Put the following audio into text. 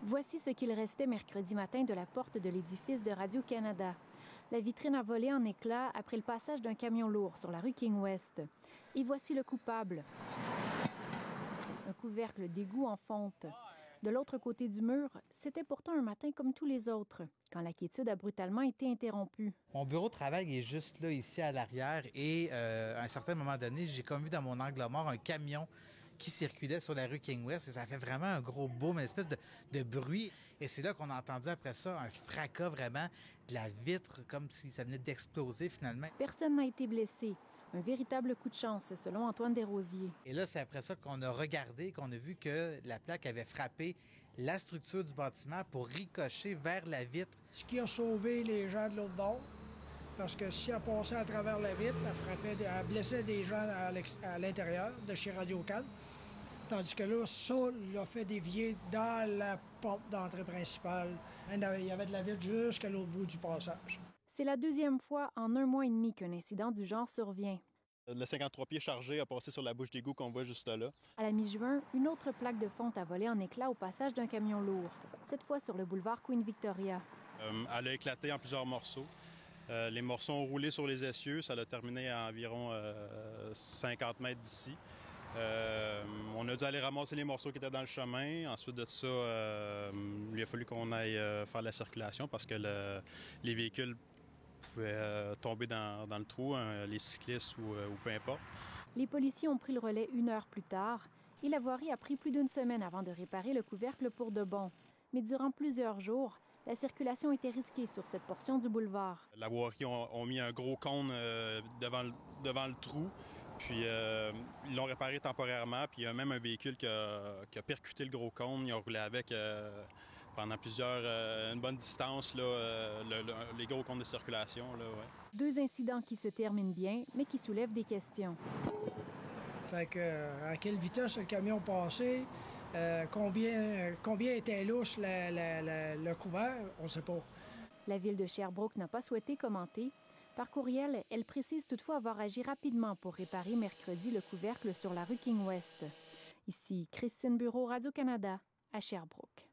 Voici ce qu'il restait mercredi matin de la porte de l'édifice de Radio-Canada. La vitrine a volé en éclats après le passage d'un camion lourd sur la rue King-West. Et voici le coupable. Un couvercle d'égout en fonte. De l'autre côté du mur, c'était pourtant un matin comme tous les autres, quand la quiétude a brutalement été interrompue. Mon bureau de travail est juste là, ici à l'arrière, et à un certain moment donné, j'ai comme vu dans mon angle mort un camion qui circulait sur la rue King-West et ça fait vraiment un gros boom, une espèce de bruit. Et c'est là qu'on a entendu après ça un fracas vraiment de la vitre, comme si ça venait d'exploser finalement. Personne n'a été blessé. Un véritable coup de chance, selon Antoine Desrosiers. Et là, c'est après ça qu'on a regardé, qu'on a vu que la plaque avait frappé la structure du bâtiment pour ricocher vers la vitre. Ce qui a sauvé les gens de l'autre bord, parce que si elle passait à travers la vitre, elle blessait des gens à l'intérieur de chez Radio-Can. Tandis que là, ça l'a fait dévier dans la porte d'entrée principale. Il y avait de la vitre jusqu'à l'autre bout du passage. C'est la deuxième fois en 1 mois et demi qu'un incident du genre survient. Le 53 pieds chargé a passé sur la bouche d'égout qu'on voit juste là. À la mi-juin, une autre plaque de fonte a volé en éclats au passage d'un camion lourd, cette fois sur le boulevard Queen Victoria. Elle a éclaté en plusieurs morceaux. Les morceaux ont roulé sur les essieux. Ça a terminé à environ 50 mètres d'ici. On a dû aller ramasser les morceaux qui étaient dans le chemin. Ensuite de ça, il a fallu qu'on aille faire la circulation parce que les véhicules pouvaient tomber dans le trou, les cyclistes ou peu importe. Les policiers ont pris le relais 1 heure plus tard et la voirie a pris plus d'1 semaine avant de réparer le couvercle pour de bon. Mais durant plusieurs jours, la circulation était risquée sur cette portion du boulevard. La voirie ont mis un gros cône devant le trou. Puis ils l'ont réparé temporairement. Puis il y a même un véhicule qui a percuté le gros cône. Ils ont roulé avec pendant une bonne distance, là, les gros cônes de circulation. Là, ouais. 2 incidents qui se terminent bien, mais qui soulèvent des questions. Fait que, à quelle vitesse le camion passait, combien était louche le couvert, on ne sait pas. La ville de Sherbrooke n'a pas souhaité commenter. Par courriel, elle précise toutefois avoir agi rapidement pour réparer mercredi le couvercle sur la rue King-West. Ici, Christine Bureau, Radio-Canada, à Sherbrooke.